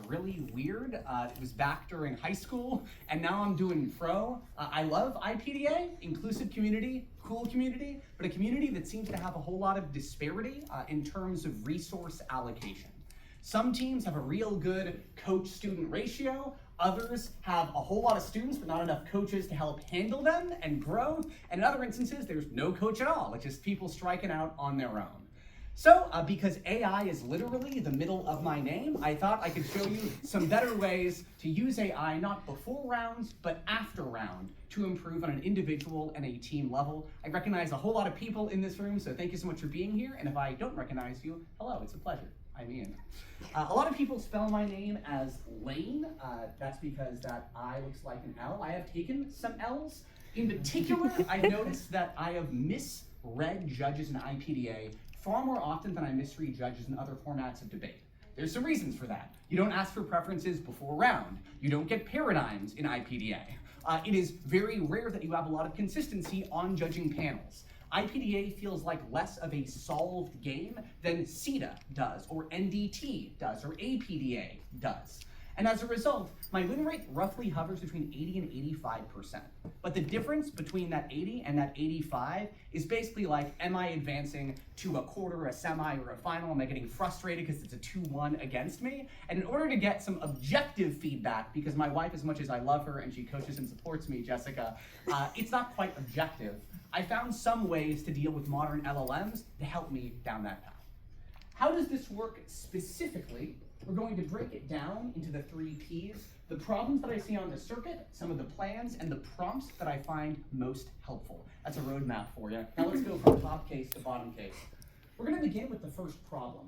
really weird. It was back during high school, and now I'm doing pro. I love IPDA, inclusive community, cool community, but a community that seems to have a whole lot of disparity in terms of resource allocation. Some teams have a real good coach-student ratio. Others have a whole lot of students, but not enough coaches to help handle them and grow. And in other instances, there's no coach at all. It's just people striking out on their own. So, because AI is literally the middle of my name, I thought I could show you some better ways to use AI, not before rounds, but after round, to improve on an individual and a team level. I recognize a whole lot of people in this room, so thank you so much for being here. And if I don't recognize you, hello, it's a pleasure. I'm Ian. A lot of people spell my name as Lane. That's because that I looks like an L. I have taken some L's. In particular, I've noticed that I have misread judges in IPDA far more often than I misread judges in other formats of debate. There's some reasons for that. You don't ask for preferences before round. You don't get paradigms in IPDA. It is very rare that you have a lot of consistency on judging panels. IPDA feels like less of a solved game than CETA does, or NDT does, or APDA does. And as a result, my win rate roughly hovers between 80 and 85%. But the difference between that 80 and that 85 is basically like, am I advancing to a quarter, a semi, or a final? Am I getting frustrated because it's a 2-1 against me? And in order to get some objective feedback, because my wife, as much as I love her and she coaches and supports me, Jessica, it's not quite objective. I found some ways to deal with modern LLMs to help me down that path. How does this work specifically? We're going to break it down into the 3 Ps, the problems that I see on the circuit, some of the plans, and the prompts that I find most helpful. That's a roadmap for you. Now let's go from top case to bottom case. We're going to begin with the first problem,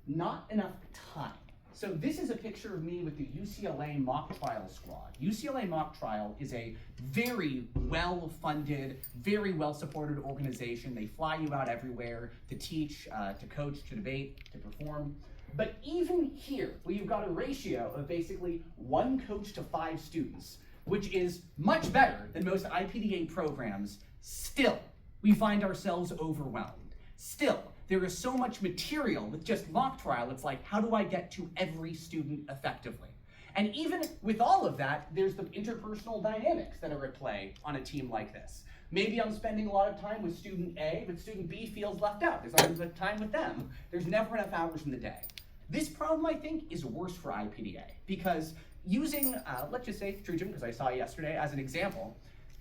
not enough time. So this is a picture of me with the UCLA mock trial squad. UCLA mock trial is a very well-funded, very well-supported organization. They fly you out everywhere to teach, to coach, to debate, to perform. But even here, where you've got a ratio of basically 1 coach to 5 students, which is much better than most IPDA programs, still, we find ourselves overwhelmed. Still, there is so much material with just mock trial, it's like, how do I get to every student effectively? And even with all of that, there's the interpersonal dynamics that are at play on a team like this. Maybe I'm spending a lot of time with student A, but student B feels left out. There's always enough time with them. There's never enough hours in the day. This problem, I think, is worse for IPDA because using, let's just say Trujum, because I saw it yesterday, as an example,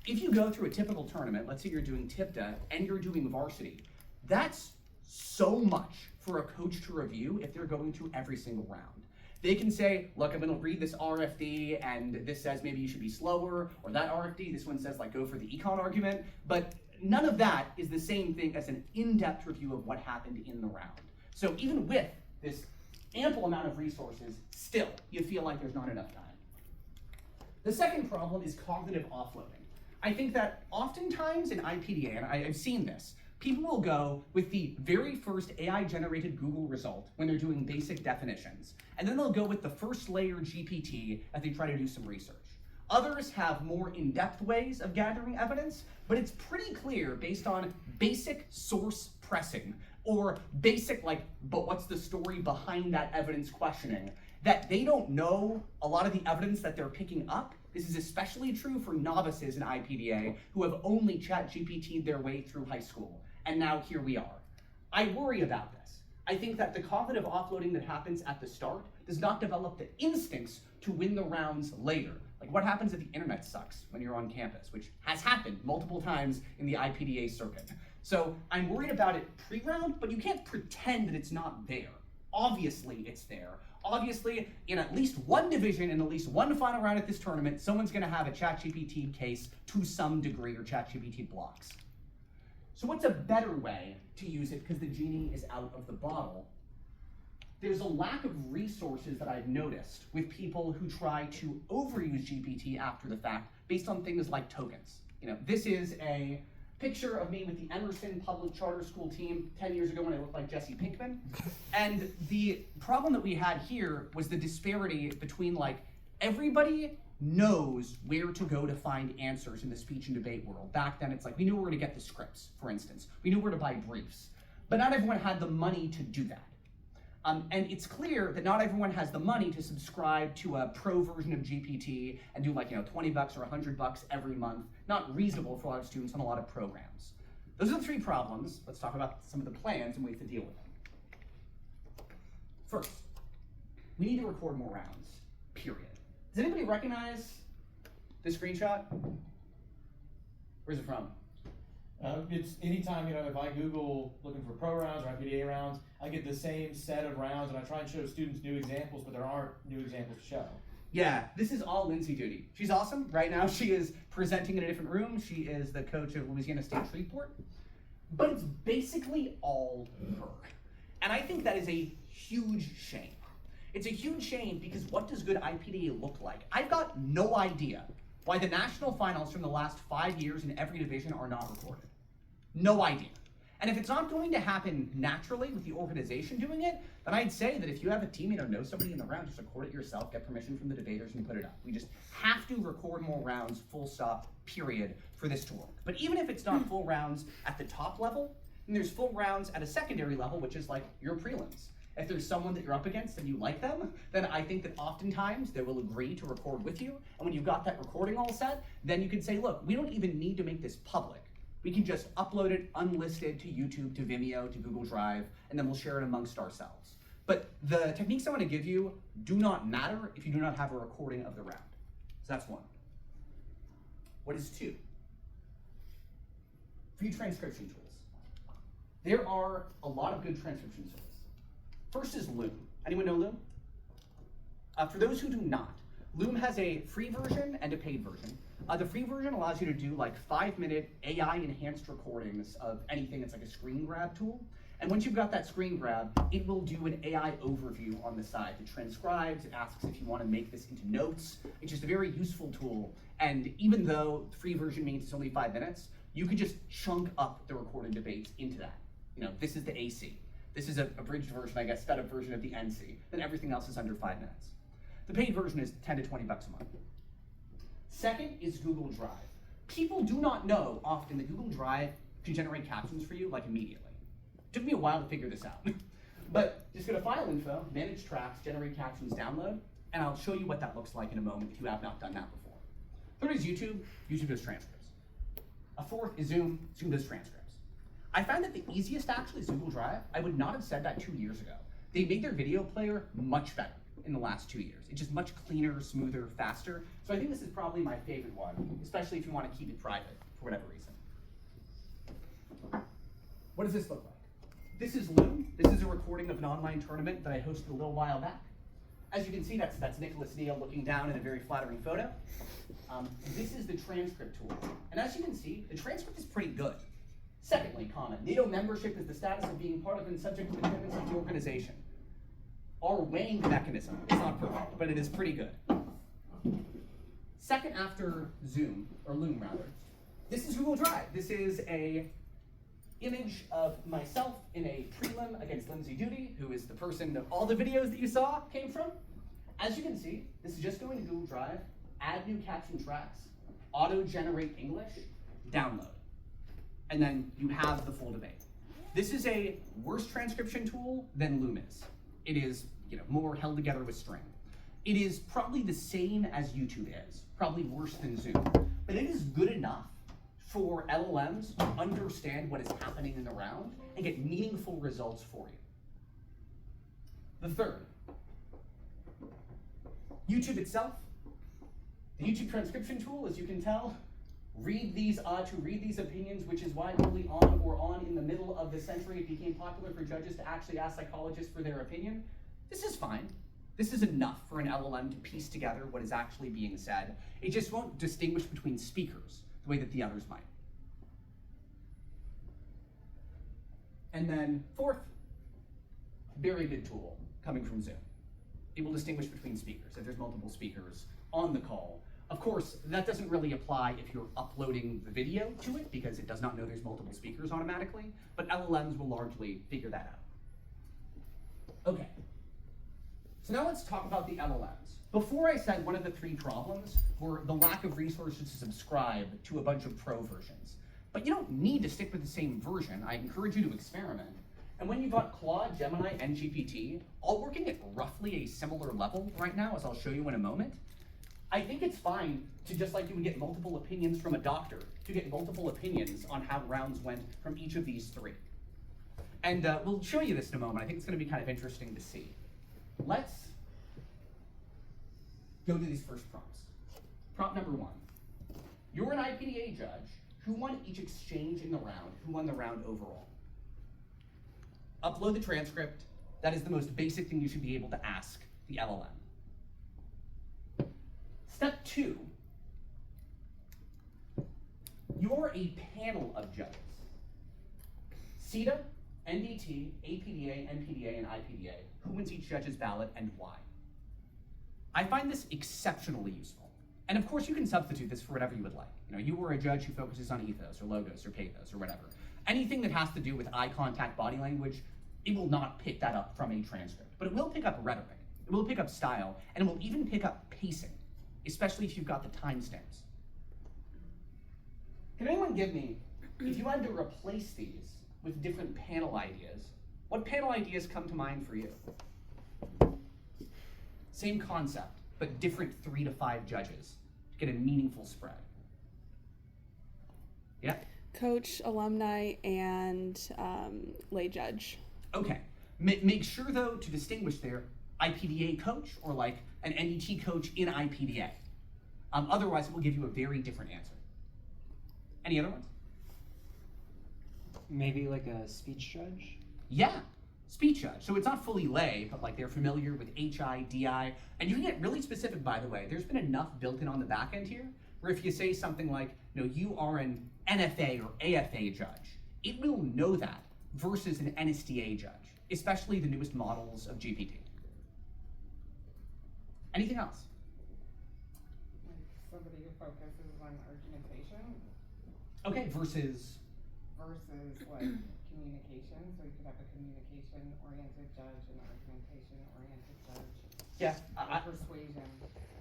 if you go through a typical tournament, let's say you're doing TIPTA and you're doing varsity, that's so much for a coach to review if they're going through every single round. They can say, look, I'm gonna read this RFD and this says maybe you should be slower, or that RFD, this one says like go for the econ argument, but none of that is the same thing as an in-depth review of what happened in the round. So even with this ample amount of resources, still, you feel like there's not enough time. The second problem is cognitive offloading. I think that oftentimes in IPDA, and I've seen this, people will go with the very first AI-generated Google result when they're doing basic definitions, and then they'll go with the first layer GPT as they try to do some research. Others have more in-depth ways of gathering evidence, but it's pretty clear based on basic source pressing or basic, like, but what's the story behind that evidence questioning, that they don't know a lot of the evidence that they're picking up. This is especially true for novices in IPDA who have only ChatGPT'd their way through high school. And now here we are. I worry about this. I think that the cognitive offloading that happens at the start does not develop the instincts to win the rounds later. Like what happens if the internet sucks when you're on campus, which has happened multiple times in the IPDA circuit. So I'm worried about it pre-round, but you can't pretend that it's not there. Obviously it's there. Obviously, in at least one division and at least one final round at this tournament, someone's gonna have a ChatGPT case to some degree, or ChatGPT blocks. So what's a better way to use it, because the genie is out of the bottle? There's a lack of resources that I've noticed with people who try to overuse GPT after the fact based on things like tokens. You know, this is a picture of me with the Emerson Public Charter School team 10 years ago when I looked like Jesse Pinkman. And the problem that we had here was the disparity between like everybody knows where to go to find answers in the speech and debate world. Back then it's like we knew where to get the scripts, for instance. We knew where to buy briefs. But not everyone had the money to do that. And it's clear that not everyone has the money to subscribe to a pro version of GPT and do like, $20 or $100 every month. Not reasonable for a lot of students on a lot of programs. Those are the three problems. Let's talk about some of the plans and ways to deal with them. First, we need to record more rounds, period. Does anybody recognize this screenshot? Where's it from? It's anytime, if I Google looking for pro rounds or IPDA rounds, I get the same set of rounds and I try and show students new examples, but there aren't new examples to show. Yeah, this is all Lindsay duty. She's awesome. Right now she is presenting in a different room. She is the coach of Louisiana State Shreveport. But it's basically all her. And I think that is a huge shame. It's a huge shame because what does good IPDA look like? I've got no idea why the national finals from the last 5 years in every division are not recorded. No idea. And if it's not going to happen naturally with the organization doing it, then I'd say that if you have a team, know somebody in the round, just record it yourself, get permission from the debaters, and put it up. We just have to record more rounds, full stop, period, for this to work. But even if it's not full rounds at the top level, then there's full rounds at a secondary level, which is like your prelims. If there's someone that you're up against and you like them, then I think that oftentimes they will agree to record with you. And when you've got that recording all set, then you can say, look, we don't even need to make this public. We can just upload it unlisted to YouTube, to Vimeo, to Google Drive, and then we'll share it amongst ourselves. But the techniques I want to give you do not matter if you do not have a recording of the round. So that's one. What is two? Free transcription tools. There are a lot of good transcription tools. First is Loom. Anyone know Loom? For those who do not, Loom has a free version and a paid version. The free version allows you to do like 5-minute AI-enhanced recordings of anything. It's like a screen grab tool. And once you've got that screen grab, it will do an AI overview on the side. It transcribes, it asks if you want to make this into notes. It's just a very useful tool. And even though the free version means it's only 5 minutes, you could just chunk up the recorded debates into that. This is the AC. This is a abridged version, I guess, sped up version of the NC. Then everything else is under 5 minutes. The paid version is $10 to $20 a month. Second is Google Drive. People do not know often that Google Drive can generate captions for you like immediately. It took me a while to figure this out. But just go to File Info, Manage Tracks, Generate Captions, Download, and I'll show you what that looks like in a moment if you have not done that before. Third is YouTube. YouTube does transcripts. A fourth is Zoom. Zoom does transcripts. I found that the easiest actually is Google Drive. I would not have said that 2 years ago. They made their video player much better in the last 2 years. It's just much cleaner, smoother, faster. So I think this is probably my favorite one, especially if you want to keep it private for whatever reason. What does this look like? This is Loom. This is a recording of an online tournament that I hosted a little while back. As you can see, that's Nicholas Neal looking down in a very flattering photo. This is the transcript tool. And as you can see, the transcript is pretty good. Secondly, comment, NATO membership is the status of being part of and subject to the commitments of the organization. Our weighing mechanism is not perfect, but it is pretty good. Second after Zoom, or Loom rather, this is Google Drive. This is a image of myself in a prelim against Lindsay Duty, who is the person that all the videos that you saw came from. As you can see, this is just going to Google Drive, add new caption tracks, auto-generate English, download. And then you have the full debate. This is a worse transcription tool than Loom is. It is, more held together with string. It is probably the same as YouTube is, probably worse than Zoom, but it is good enough for LLMs to understand what is happening in the round and get meaningful results for you. The third, YouTube itself. The YouTube transcription tool, as you can tell, to read these opinions, which is why early on in the middle of the century it became popular for judges to actually ask psychologists for their opinion. This is fine. This is enough for an LLM to piece together what is actually being said. It just won't distinguish between speakers the way that the others might. And then fourth, very good tool coming from Zoom. It will distinguish between speakers if there's multiple speakers on the call. Of course, that doesn't really apply if you're uploading the video to it because it does not know there's multiple speakers automatically, but LLMs will largely figure that out. Okay, so now let's talk about the LLMs. Before I said one of the 3 problems were the lack of resources to subscribe to a bunch of pro versions. But you don't need to stick with the same version. I encourage you to experiment. And when you've got Claude, Gemini, and GPT all working at roughly a similar level right now, as I'll show you in a moment, I think it's fine to, just like you would get multiple opinions from a doctor, to get multiple opinions on how rounds went from each of these three. And we'll show you this in a moment. I think it's going to be kind of interesting to see. Let's go to these first prompts. Prompt number 1. You're an IPDA judge. Who won each exchange in the round? Who won the round overall? Upload the transcript. That is the most basic thing you should be able to ask the LLM. Step 2. You're a panel of judges. CETA, NDT, APDA, NPDA, and IPDA. Who wins each judge's ballot and why? I find this exceptionally useful. And of course, you can substitute this for whatever you would like. You know, you were a judge who focuses on ethos or logos or pathos or whatever. Anything that has to do with eye contact, body language, it will not pick that up from a transcript. But it will pick up rhetoric, it will pick up style, and it will even pick up pacing, especially if you've got the timestamps. Can anyone give me, if you had to replace these with different panel ideas, what panel ideas come to mind for you? Same concept, but different 3 to 5 judges to get a meaningful spread. Yeah? Coach, alumni, and lay judge. Okay. Make sure, though, to distinguish there, IPDA coach or like an NDT coach in IPDA. Otherwise, it will give you a very different answer. Any other ones? Maybe like a speech judge? Yeah, speech judge. So it's not fully lay, but like they're familiar with HI, DI, and you can get really specific, by the way. There's been enough built in on the back end here, where if you say something like, you know, you are an NFA or AFA judge, it will know that versus an NSDA judge, especially the newest models of GPT. Anything else? Like somebody who focuses on argumentation Okay, versus, like communication. So you could have a communication-oriented judge and an argumentation-oriented judge. yeah, Or persuasion.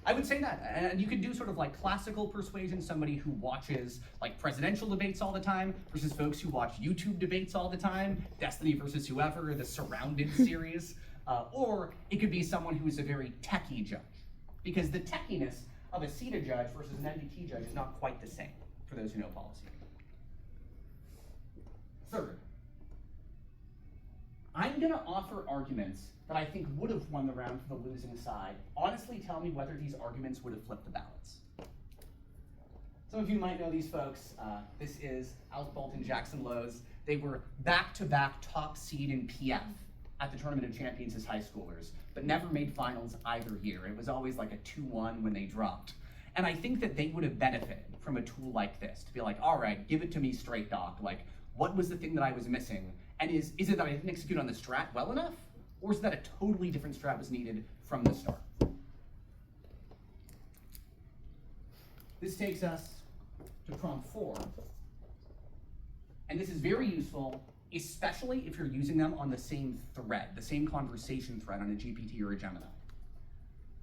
I would say that. And you could do sort of like classical persuasion, somebody who watches like presidential debates all the time versus folks who watch YouTube debates all the time, Destiny versus whoever, the Surrounded series. Or it could be someone who is a very techie judge, because the techiness of a CETA judge versus an NDT judge is not quite the same, for those who know policy. Third, I'm gonna offer arguments that I think would have won the round for the losing side. Honestly, tell me whether these arguments would have flipped the ballots. Some of you might know these folks. This is Alec Bolton, Jackson Lowe's. They were back-to-back top seed in PF at the Tournament of Champions as high schoolers, but never made finals either year. It was always like a 2-1 when they dropped. And I think that they would have benefited from a tool like this, to be like, all right, give it to me straight, doc. Like, what was the thing that I was missing? And is it that I didn't execute on the strat well enough? Or is it that a totally different strat was needed from the start? This takes us to prompt 4. And this is very useful, especially if you're using them on the same thread, the same conversation thread on a GPT or a Gemini.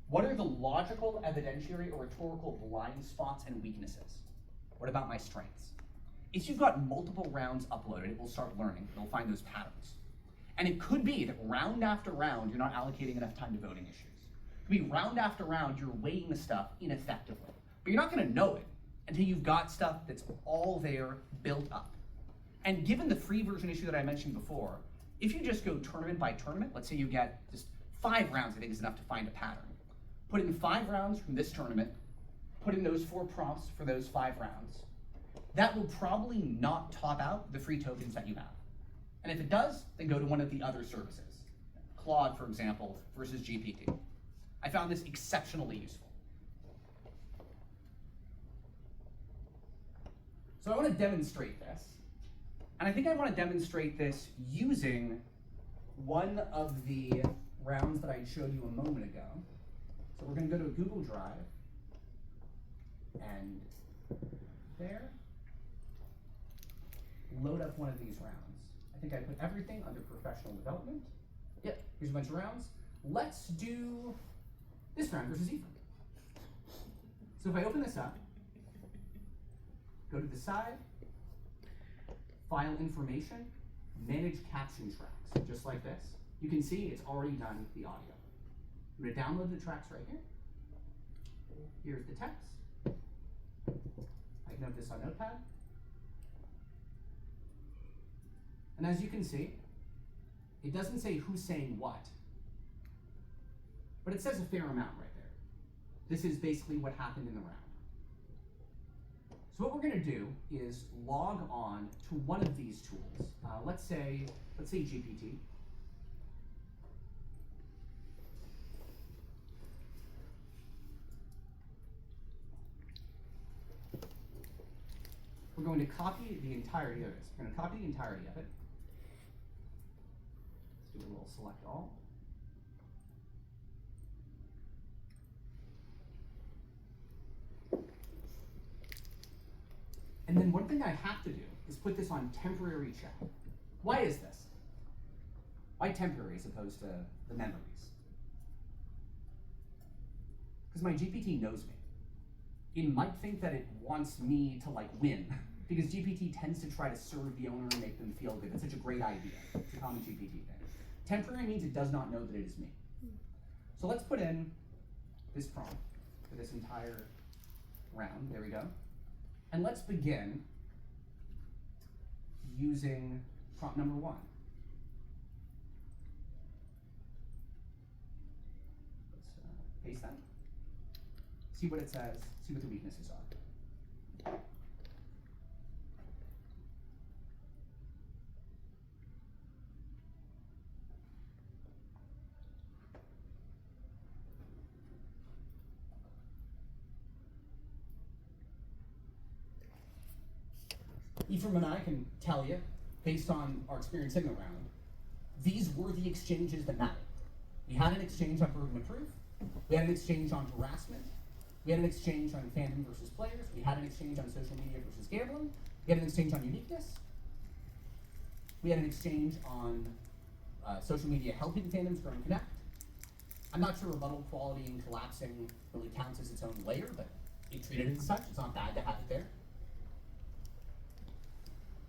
What are the logical, evidentiary, or rhetorical blind spots and weaknesses? What about my strengths? If you've got multiple rounds uploaded, it will start learning. It'll find those patterns. And it could be that round after round, you're not allocating enough time to voting issues. It could be round after round, you're weighing the stuff ineffectively. But you're not gonna know it until you've got stuff that's all there, built up. And given the free version issue that I mentioned before, if you just go tournament by tournament, let's say you get just 5 rounds, I think is enough to find a pattern. Put in 5 rounds from this tournament, put in those 4 prompts for those 5 rounds. That will probably not top out the free tokens that you have. And if it does, then go to one of the other services. Claude, for example, versus GPT. I found this exceptionally useful. So I want to demonstrate this. And I think I want to demonstrate this using one of the rounds that I showed you a moment ago. So we're going to go to a Google Drive. And there. Load up one of these rounds. I think I put everything under professional development. Yep, here's a bunch of rounds. Let's do this round versus Ethan. So if I open this up, go to the side, file information, manage caption tracks, just like this. You can see it's already done the audio. I'm gonna download the tracks right here. Here's the text. I can have this on Notepad. And as you can see, it doesn't say who's saying what, but it says a fair amount right there. This is basically what happened in the round. So what we're gonna do is log on to one of these tools. Let's say GPT. We're going to copy the entirety of this. We're going to copy the entirety of it. Let's do a little select all. And then one thing I have to do is put this on temporary check. Why is this? Why temporary as opposed to the memories? Because my GPT knows me. It might think that it wants me to like win, because GPT tends to try to serve the owner and make them feel good. That's such a great idea. It's a common GPT thing. Temporary means it does not know that it is me. So let's put in this prompt for this entire round. There we go. And let's begin using prompt number 1. Let's paste that. See what it says, see what the weaknesses are. Ephraim and I can tell you, based on our experience in the round, these were the exchanges that mattered. We had an exchange on burden of proof, we had an exchange on harassment, we had an exchange on fandom versus players, we had an exchange on social media versus gambling, we had an exchange on uniqueness, we had an exchange on social media helping fandoms grow and connect. I'm not sure rebuttal quality and collapsing really counts as its own layer, but it treated it as such. It's not bad to have it there.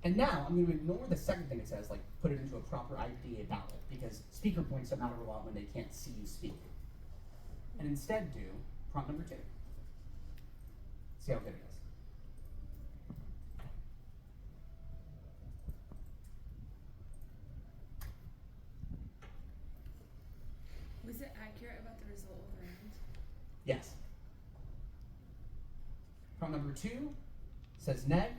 And now I'm going to ignore the second thing it says, like put it into a proper IPDA ballot, because speaker points don't matter a lot when they can't see you speak. And instead do prompt number 2. See how good it is. Was it accurate about the result of the round? Yes. Prompt number 2 says neg.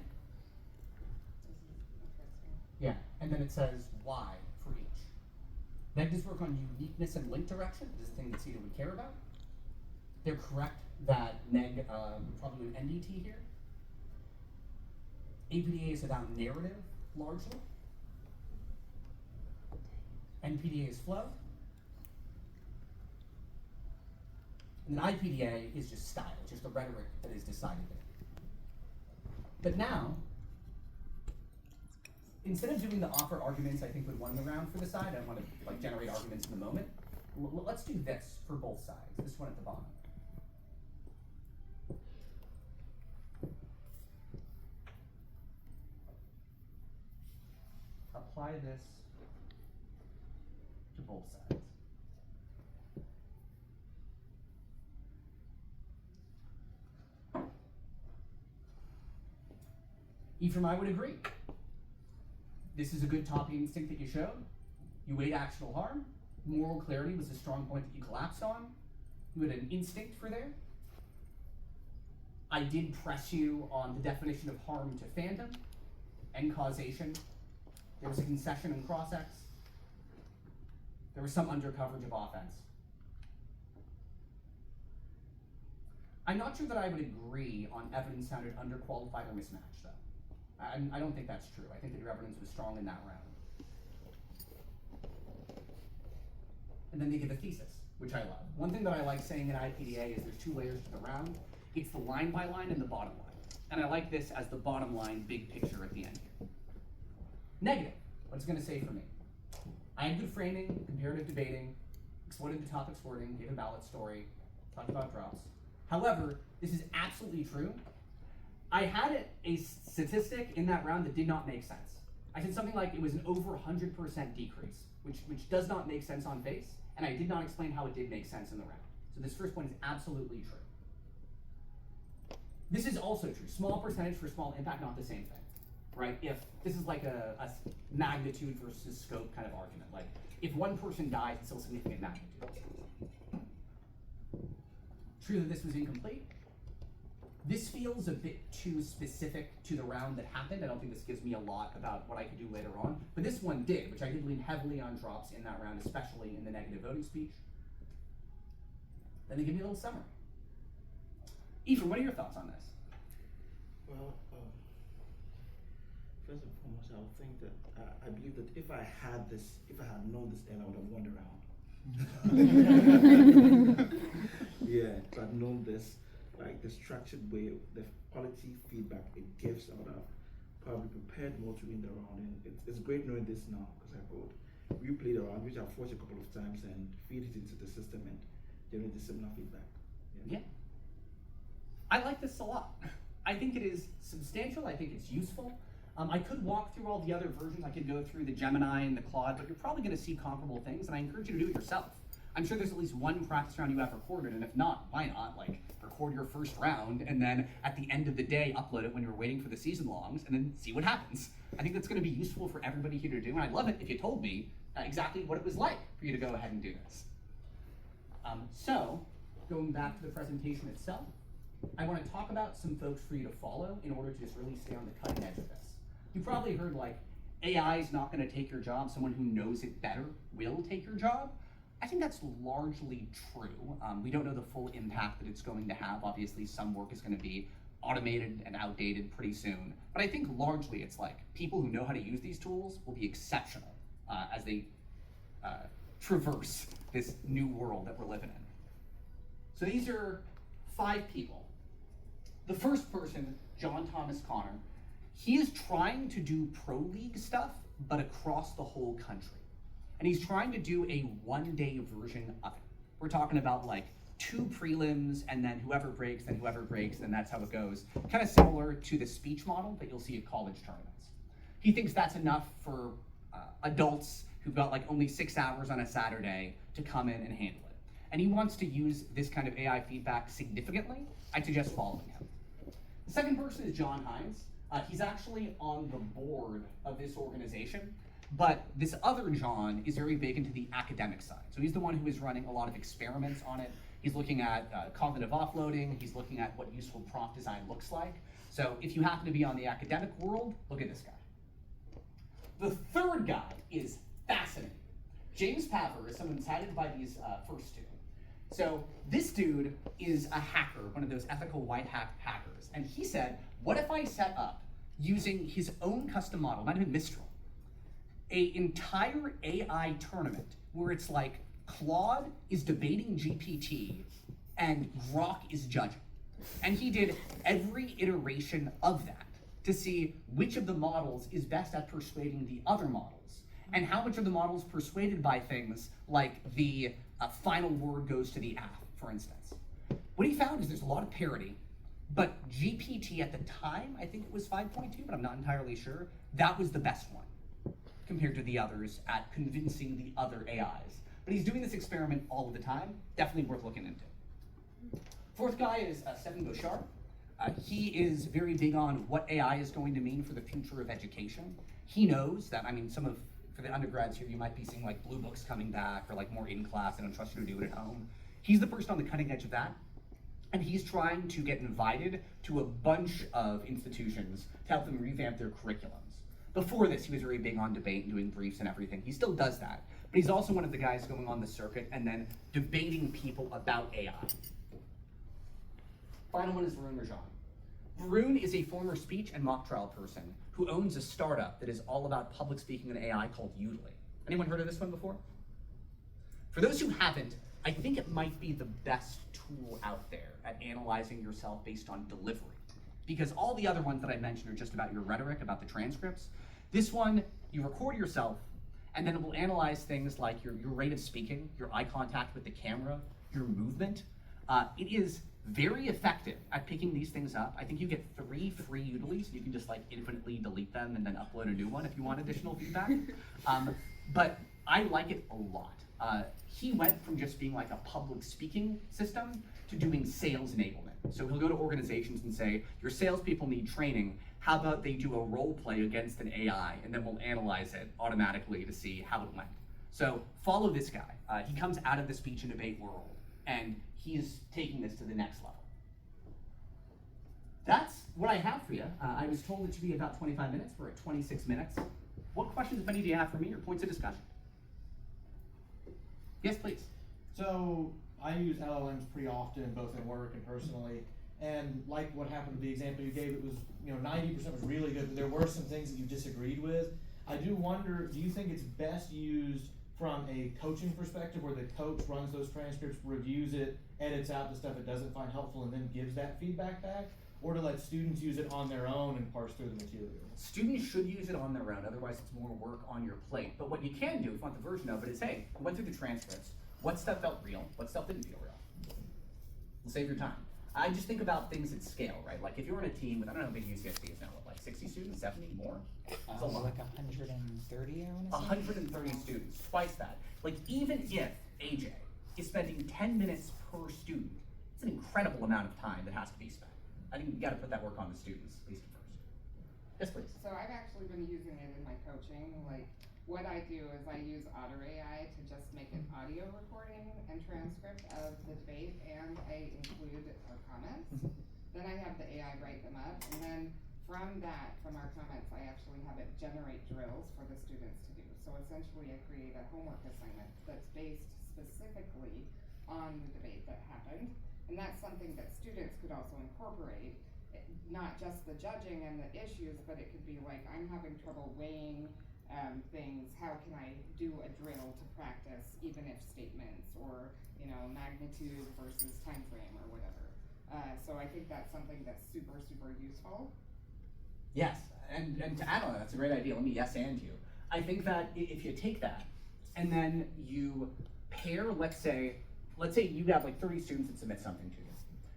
Yeah, and then it says why for each. Neg does work on uniqueness and link direction. This is the thing that CETA would care about. They're correct that neg would probably do NDT here. APDA is about narrative, largely. NPDA is flow. And then IPDA is just style, just the rhetoric that is decided there. But now, instead of doing the offer arguments I think would win the round for the side, I don't want to like generate arguments in the moment. Let's do this for both sides, this one at the bottom. Apply this to both sides. Ephraim, I would agree. This is a good topping instinct that you showed. You weighed actual harm. Moral clarity was a strong point that you collapsed on. You had an instinct for there. I did press you on the definition of harm to fandom and causation. There was a concession in cross-X. There was some undercoverage of offense. I'm not sure that I would agree on evidence sounded underqualified or mismatched, though. I don't think that's true. I think that your evidence was strong in that round. And then they give a thesis, which I love. One thing that I like saying in IPDA is there's 2 layers to the round. It's the line by line and the bottom line. And I like this as the bottom line, big picture at the end here. Negative, what's it going to say for me? I had good framing, comparative debating, exploited the topic's wording, gave a ballot story, talked about drops. However, this is absolutely true. I had a statistic in that round that did not make sense. I said something like it was an over 100% decrease, which does not make sense on face, and I did not explain how it did make sense in the round. So this first point is absolutely true. This is also true. Small percentage for small impact, not the same thing, right? If this is like a magnitude versus scope kind of argument, like if one person dies, it's still significant magnitude. True that this was incomplete. This feels a bit too specific to the round that happened. I don't think this gives me a lot about what I could do later on, but this one did, which I did lean heavily on drops in that round, especially in the negative voting speech. Then they give me a little summary. Ephraim, what are your thoughts on this? Well, first and foremost, I would think that I believe that if I had known this, then I would have won the round. Yeah, if I'd known this, like the structured way, the quality feedback it gives, I would have probably prepared more to win the round. And it's great knowing this now because I could replay the round, which I've watched a couple of times, and feed it into the system and generate the similar feedback. Yeah. I like this a lot. I think it is substantial. I think it's useful. I could walk through all the other versions. I could go through the Gemini and the Claude, but you're probably going to see comparable things, and I encourage you to do it yourself. I'm sure there's at least one practice round you have recorded, and if not, why not? Like, record your first round, and then at the end of the day, upload it when you're waiting for the season longs, and then see what happens. I think that's going to be useful for everybody here to do, and I'd love it if you told me exactly what it was like for you to go ahead and do this. So, going back to the presentation itself, I want to talk about some folks for you to follow in order to just really stay on the cutting edge of this. You probably heard like, AI is not going to take your job, someone who knows it better will take your job. I think that's largely true. We don't know the full impact that it's going to have. Obviously, some work is going to be automated and outdated pretty soon. But I think largely it's like people who know how to use these tools will be exceptional as they traverse this new world that we're living in. So these are 5 people. The first person, John Thomas Connor, he is trying to do pro league stuff, but across the whole country. And he's trying to do a one-day version of it. We're talking about like 2 prelims, and then whoever breaks, and that's how it goes. Kind of similar to the speech model that you'll see at college tournaments. He thinks that's enough for adults who've got like only 6 hours on a Saturday to come in and handle it. And he wants to use this kind of AI feedback significantly. I suggest following him. The second person is John Hines. He's actually on the board of this organization, but this other John is very big into the academic side. So he's the one who is running a lot of experiments on it. He's looking at cognitive offloading. He's looking at what useful prompt design looks like. So if you happen to be on the academic world, look at this guy. The third guy is fascinating. James Paver is someone cited by these first 2. So this dude is a hacker, one of those ethical white hat hackers. And he said, what if I set up, using his own custom model, not even Mistral, an entire AI tournament where it's like Claude is debating GPT and Grok is judging. And he did every iteration of that to see which of the models is best at persuading the other models, and how much of the models persuaded by things like the final word goes to the app, for instance. What he found is there's a lot of parity, but GPT at the time, I think it was 5.2, but I'm not entirely sure, that was the best one compared to the others at convincing the other AIs. But he's doing this experiment all of the time, definitely worth looking into. Fourth guy is Stephen Bouchard. He is very big on what AI is going to mean for the future of education. He knows that, for the undergrads here, you might be seeing like blue books coming back or like more in class. I don't trust you to do it at home. He's the person on the cutting edge of that. And he's trying to get invited to a bunch of institutions to help them revamp their curriculums. Before this, he was very big on debate and doing briefs and everything. He still does that. But he's also one of the guys going on the circuit and then debating people about AI. Final one is Varun Rajan. Varun is a former speech and mock trial person who owns a startup that is all about public speaking and AI called Udly. Anyone heard of this one before? For those who haven't, I think it might be the best tool out there at analyzing yourself based on delivery. Because all the other ones that I mentioned are just about your rhetoric, about the transcripts. This one, you record yourself, and then it will analyze things like your rate of speaking, your eye contact with the camera, your movement. It is very effective at picking these things up. I think you get 3 free Udalys. You can just like infinitely delete them and then upload a new one if you want additional feedback. But I like it a lot. He went from just being like a public speaking system to doing sales enablement. So he'll go to organizations and say, your salespeople need training. How about they do a role play against an AI and then we'll analyze it automatically to see how it went. So follow this guy. He comes out of the speech and debate world and he's taking this to the next level. That's what I have for you. I was told it should be about 25 minutes. We're at 26 minutes. What questions, if any, do you have for me or points of discussion? Yes, please. So I use LLMs pretty often, both in work and personally. And like what happened with the example you gave, it was, 90% was really good, but there were some things that you disagreed with. I do wonder, do you think it's best used from a coaching perspective where the coach runs those transcripts, reviews it, edits out the stuff it doesn't find helpful, and then gives that feedback back? Or to let students use it on their own and parse through the material? Students should use it on their own, otherwise it's more work on your plate. But what you can do, if you want the version of it, is, hey, I went through the transcripts. What stuff felt real? What stuff didn't feel real? We'll save your time. I just think about things at scale, right? Like if you're in a team with, I don't know how big UCSD is now, what, like 60 students, 70, more? It's a lot. Like 130, I want to say. 130 students, twice that. Like even if AJ is spending 10 minutes per student, it's an incredible amount of time that has to be spent. I think you gotta put that work on the students, at least at first. Yes, please. So I've actually been using it in my coaching. Like what I do is I use Otter AI to just make an audio recording and transcript of the debate, and I include our comments. Then I have the AI write them up, and then from our comments, I actually have it generate drills for the students to do. So essentially I create a homework assignment that's based specifically on the debate that happened. And that's something that students could also incorporate, not just the judging and the issues, but it could be like, I'm having trouble weighing things, how can I do a drill to practice even if statements or, magnitude versus time frame or whatever. So I think that's something that's super, super useful. Yes, and to add on that, that's a great idea. Let me yes and you. I think that if you take that and then you pair, let's say you have like 30 students that submit something to you.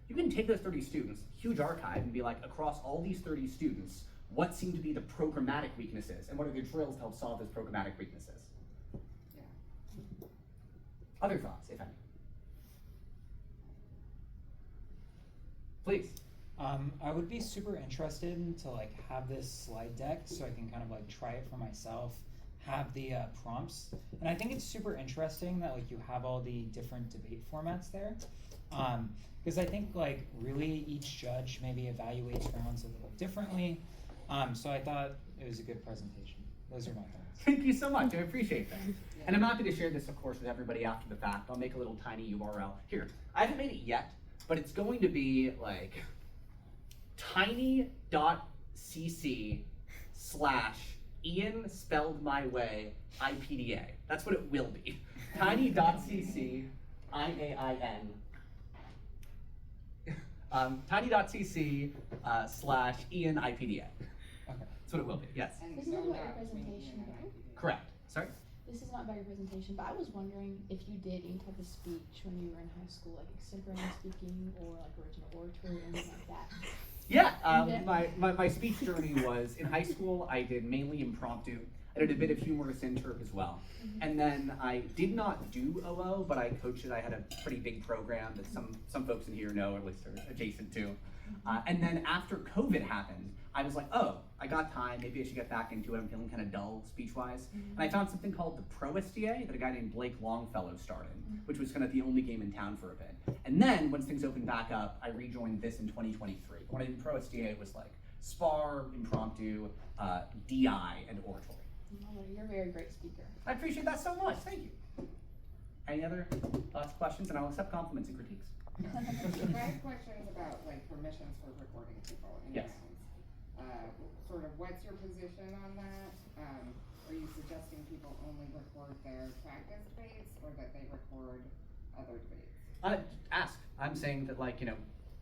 You can take those 30 students, huge archive, and be like, across all these 30 students, what seem to be the programmatic weaknesses, and what are the drills to help solve those programmatic weaknesses? Yeah. Other thoughts, if any? Please. I would be super interested to like have this slide deck so I can kind of like try it for myself, have the prompts. And I think it's super interesting that like you have all the different debate formats there. Because I think like really each judge maybe evaluates rounds a little differently. So I thought it was a good presentation. Those are my thoughts. Thank you so much, I appreciate that. And I'm happy to share this, of course, with everybody after the fact. I'll make a little tiny URL. Here, I haven't made it yet, but it's going to be like tiny.cc/Iain spelled my way IPDA. That's what it will be. Tiny.cc IAIN. Tiny.cc/Iain IPDA. Okay. That's what it will be, yes. And This no isn't about your dot between presentation, Ian and though. IPDA. Correct. Sorry? This is not about your presentation, but I was wondering if you did any type of speech when you were in high school, like extemporaneous speaking or like original oratory or anything like that. Yeah, my speech journey was in high school. I did mainly impromptu. I did a bit of humorous interp as well. And then I did not do OO, but I coached it. I had a pretty big program that some folks in here know, or at least are adjacent to. And then after COVID happened, I was like, oh, I got time. Maybe I should get back into it. I'm feeling kind of dull speech-wise. And I found something called the ProSDA that a guy named Blake Longfellow started, which was kind of the only game in town for a bit. And then once things opened back up, I rejoined this in 2023. When I did ProSDA, it was like spar, impromptu, DI, and oratory. Oh, you're a very great speaker. I appreciate that so much. Thank you. Any other thoughts, questions? And I'll accept compliments and critiques. I have questions about like permissions for recording people in Yes. rounds. Sort of what's your position on that? Are you suggesting people only record their practice debates or that they record other debates? Ask. I'm saying that, like,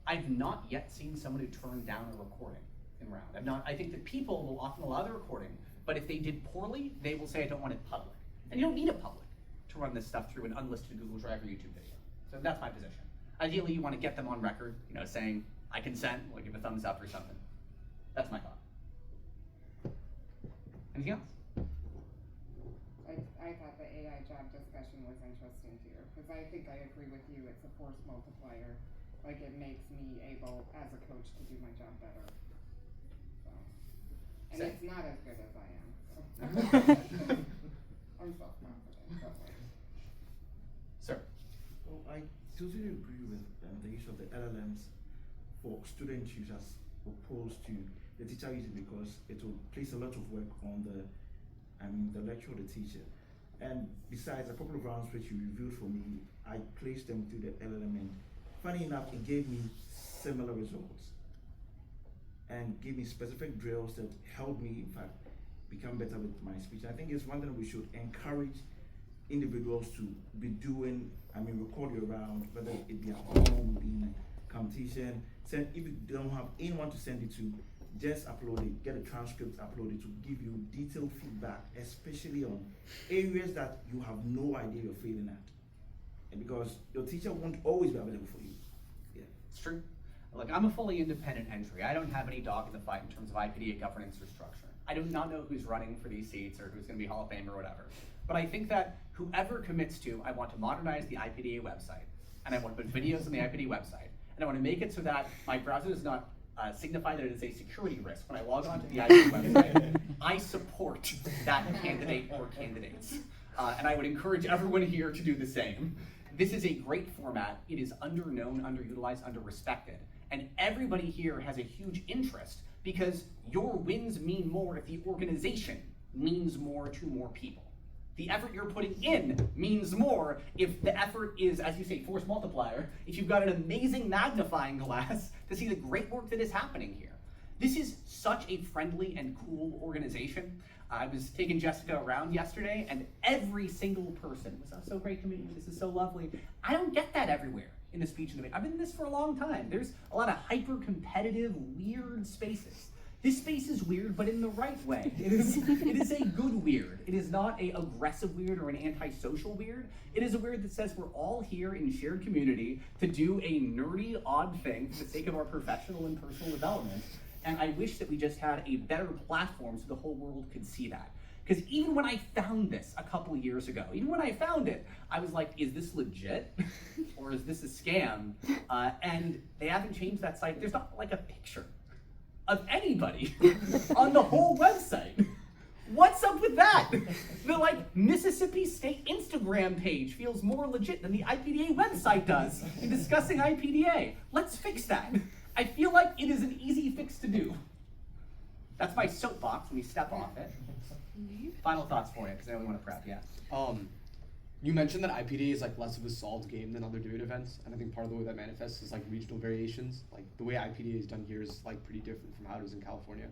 I've not yet seen someone who turned down a recording in round. I think that people will often allow the recording, but if they did poorly, they will say, I don't want it public. And you don't need it public to run this stuff through an unlisted Google Drive or YouTube video. So that's my position. Ideally, you want to get them on record, saying, I consent, or give a thumbs up or something. That's my thought. Anything else? I thought the AI job discussion was interesting too, because I think I agree with you, it's a force multiplier. Like, it makes me able, as a coach, to do my job better. So. And Same. it's not as good as I am, so. I'm self-confident, but like. Sir. Well, I totally agree with the use of the LLMs for student use as opposed to the teacher using, because it will place a lot of work on the lecturer or the teacher. And besides, a couple of rounds which you reviewed for me, I placed them through the LLM, and funny enough, it gave me similar results and gave me specific drills that helped me, in fact, become better with my speech. I think it's one thing we should encourage individuals to be doing. Record your round, whether it be at home, in a competition. Send, if you don't have anyone to send it to, just upload it, get a transcript uploaded to give you detailed feedback, especially on areas that you have no idea you're failing at. And because your teacher won't always be available for you. Yeah. It's true. Look, I'm a fully independent entry. I don't have any dog in the fight in terms of IPDA governance or structure. I do not know who's running for these seats or who's going to be Hall of Fame or whatever. But I think that whoever commits to, I want to modernize the IPDA website, and I want to put videos on the IPDA website, and I want to make it so that my browser does not signify that it is a security risk. When I log on to the IPDA website, I support that candidate or candidates. And I would encourage everyone here to do the same. This is a great format. It is underknown, underutilized, underrespected. And everybody here has a huge interest because your wins mean more if the organization means more to more people. The effort you're putting in means more if the effort is, as you say, force multiplier, if you've got an amazing magnifying glass to see the great work that is happening here. This is such a friendly and cool organization. I was taking Jessica around yesterday, and every single person was, oh, so great to meet you, this is so lovely. I don't get that everywhere in the speech and debate. I've been in this for a long time. There's a lot of hyper-competitive, weird spaces. This space is weird, but in the right way. It is a good weird. It is not an aggressive weird or an antisocial weird. It is a weird that says we're all here in shared community to do a nerdy, odd thing for the sake of our professional and personal development. And I wish that we just had a better platform so the whole world could see that. Because even when I found this a couple of years ago, even when I found it, I was like, is this legit? Or is this a scam? And they haven't changed that site. There's not like a picture of anybody on the whole website. What's up with that? The Mississippi State Instagram page feels more legit than the IPDA website does in discussing IPDA. Let's fix that. I feel like it is an easy fix to do. That's my soapbox. Let me step off it. Final thoughts for you, because I only want to prep, yeah. You mentioned that IPDA is less of a solved game than other debate events, and I think part of the way that manifests is regional variations. The way IPDA is done here is pretty different from how it is in California.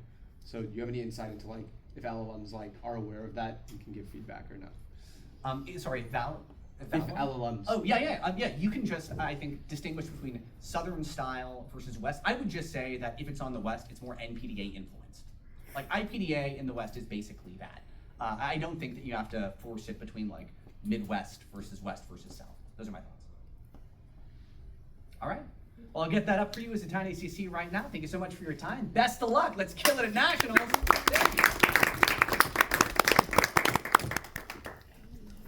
So do you have any insight into if LLMs are aware of that and can give feedback or no? Sorry, If LLMs. Oh, yeah, you can just, I think, distinguish between Southern style versus West. I would just say that if it's on the West, it's more NPDA influenced. IPDA in the West is basically that. I don't think that you have to force it between Midwest versus West versus South. Those are my thoughts. All right. Well, I'll get that up for you as a tiny ACC right now. Thank you so much for your time. Best of luck. Let's kill it at Nationals. Thank you.